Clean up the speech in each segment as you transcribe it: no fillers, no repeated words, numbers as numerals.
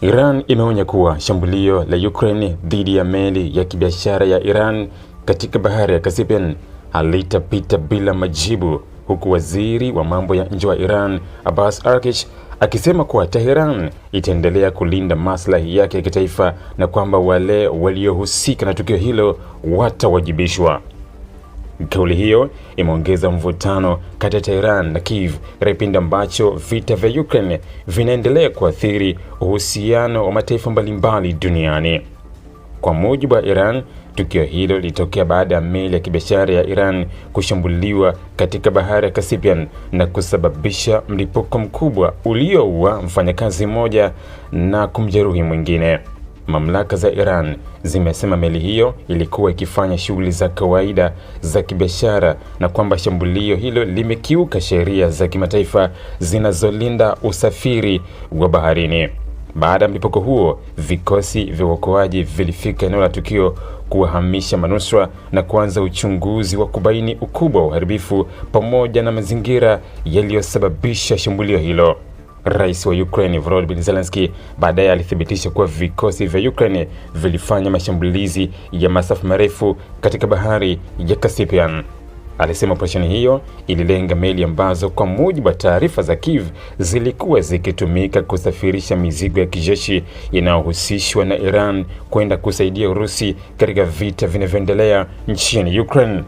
Iran imeonya kuwa shambulio la Ukraine dhidi ya meli ya kibiashara ya Iran katika bahari ya Caspian halitapita bila majibu, huku waziri wa mambo ya nje wa Iran Abbas Araghchi akisema kuwa Tehran itaendelea kulinda maslahi yake ya kitaifa na kwamba wale waliohusika na tukio hilo watawajibishwa. Kauli hiyo imeongeza mvutano kati ya Tehran na Kiev katika kipindi ambacho vita vya Ukraine vinaendelea kuathiri uhusiano wa mataifa mbalimbali duniani. Kwa mujibu wa Iran, tukio hilo lilitokea baada ya meli ya kibiashara ya Iran kushambuliwa katika bahari ya Caspian na kusababisha mlipuko mkubwa ulioua mfanyakazi mmoja na kumjeruhi mwingine. Mamlaka za Iran zimesema meli hiyo ilikuwa ikifanya shughuli za kawaida za kibiashara na kwamba shambulio hilo limekiuka sheria za kimataifa zinazolinda usafiri wa baharini. Baada ya mlipuko huo, vikosi vya uokoaji vilifika eneo la tukio kuwahamisha manusura na kuanza uchunguzi wa kubaini ukubwa wa uharibifu pamoja na mazingira yaliyosababisha shambulio hilo. Rais wa Ukraine Volodymyr Zelensky baadaye alithibitisha kuwa vikosi vya Ukraine vilifanya mashambulizi ya masafa marefu katika bahari ya Caspian. Alisema operesheni hiyo ililenga meli ambazo kwa mujibu wa taarifa za Kiev zilikuwa zikitumika kusafirisha mizigo ya kijeshi inayohusishwa na Iran kwenda kusaidia Urusi katika vita vinavyoendelea nchini Ukraine.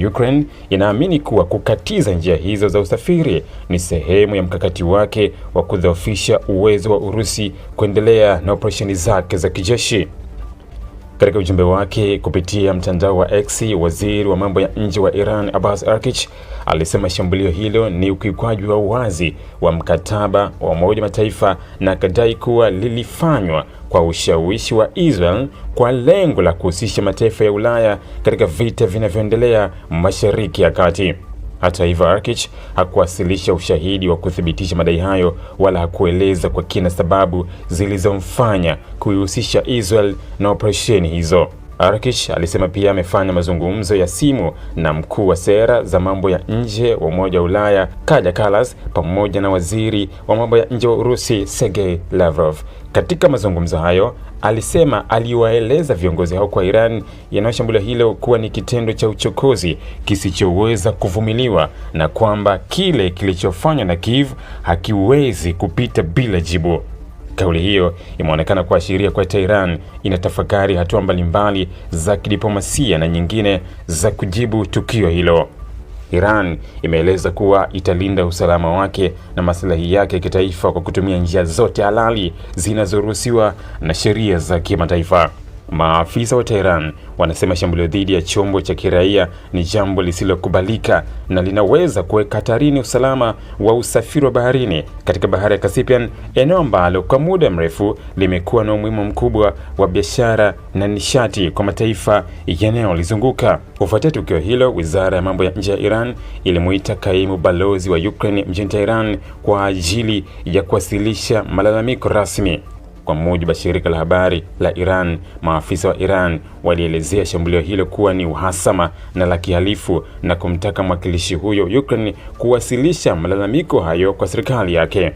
Ukraine inaamini kuwa kukatiza njia hizo za usafiri ni sehemu ya mkakati wake wa kudhoofisha uwezo wa Urusi kuendelea na operesheni zake za kijeshi. Katika ujumbe wake kupitia mtandao wa X, waziri wa mambo ya nje wa Iran Abbas Araghchi alisema shambulio hilo ni ukiukwaji wa wazi wa mkataba wa Umoja wa Mataifa na akadai kuwa lilifanywa kwa ushawishi wa Israel kwa lengo la kuhusisha mataifa ya Ulaya katika vita vinavyoendelea Mashariki ya Kati. Hata hivyo, Araghchi hakuwasilisha ushahidi wa kuthibitisha madai hayo wala hakueleza kwa kina sababu zilizomfanya kuihusisha Israel na operesheni hizo. Araghchi alisema pia amefanya mazungumzo ya simu na mkuu wa sera za mambo ya nje wa Umoja wa Ulaya Kaja Kallas pamoja na waziri wa mambo ya nje wa Urusi Sergei Lavrov. Katika mazungumzo hayo, alisema aliwaeleza viongozi hao kwa Iran yanayoshambulia hilo kuwa ni kitendo cha uchokozi kisichoweza kuvumiliwa na kwamba kile kilichofanywa na Kiev hakiwezi kupita bila jibu. Kauli hiyo imeonekana kuashiria kwa Tehran inatafakari hatua mbalimbali za kidiplomasia na nyingine za kujibu tukio hilo. Iran imeeleza kuwa italinda usalama wake na maslahi yake ya kitaifa kwa kutumia njia zote halali zinazoruhusiwa na sheria za kimataifa. Maafisa wa Tehran wanasema shambulio dhidi ya chombo cha kiraia ni jambo lisilokubalika na linaweza kuweka hatarini usalama wa usafiri wa baharini katika bahari ya Caspian, eneo ambalo kwa muda mrefu limekuwa na umuhimu mkubwa wa biashara na nishati kwa mataifa yanayolizunguka. Kufuatia tukio hilo, Wizara ya Mambo ya Nje ya Iran ilimuita kaimu balozi wa Ukraine mjini Tehran kwa ajili ya kuwasilisha malalamiko rasmi. Kwa mujibu wa shirika la habari la Iran, maafisa wa Iran walielezea shambulio hilo kuwa ni uhasama na la kihalifu na kumtaka mwakilishi huyo Ukraine kuwasilisha malalamiko hayo kwa serikali yake.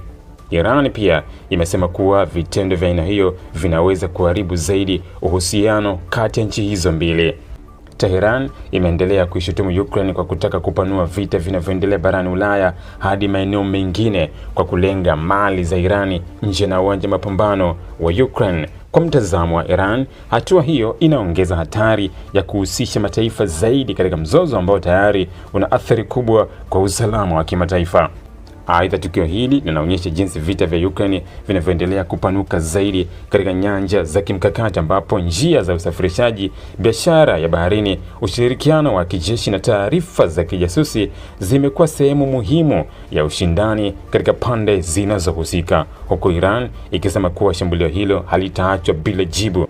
Iran pia imesema kuwa vitendo vya aina hiyo vinaweza kuharibu zaidi uhusiano kati ya nchi hizo mbili. Tehran imeendelea kuishutumu Ukraine kwa kutaka kupanua vita vinavyoendelea barani Ulaya hadi maeneo mengine kwa kulenga mali za Irani nje na uwanja mapambano wa Ukraine. Kwa mtazamo wa Iran, hatua hiyo inaongeza hatari ya kuhusisha mataifa zaidi katika mzozo ambao tayari una athari kubwa kwa usalama wa kimataifa. Aidha, tukio hili linaonyesha jinsi vita vya Ukraine vinavyoendelea kupanuka zaidi katika nyanja za kimkakati ambapo njia za usafirishaji, biashara ya baharini, ushirikiano wa kijeshi na taarifa za kijasusi zimekuwa sehemu muhimu ya ushindani katika pande zinazohusika, huku Iran ikisema kuwa shambulio hilo halitaachwa bila jibu,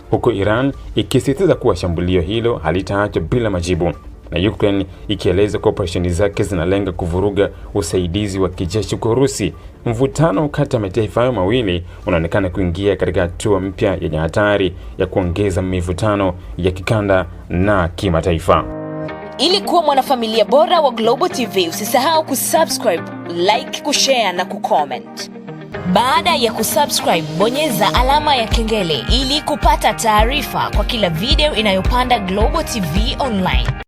bila majibu. Na Ukraine ikieleza kwa operesheni zake zinalenga kuvuruga usaidizi wa kijeshi kwa Urusi. Mvutano kati ya mataifa hayo mawili unaonekana kuingia katika hatua mpya yenye hatari ya kuongeza mivutano ya kikanda na kimataifa. Ili kuwa mwanafamilia bora wa Global TV, usisahau kusubscribe, like, kushare na kucomment. Baada ya kusubscribe, bonyeza alama ya kengele ili kupata taarifa kwa kila video inayopanda Global TV Online.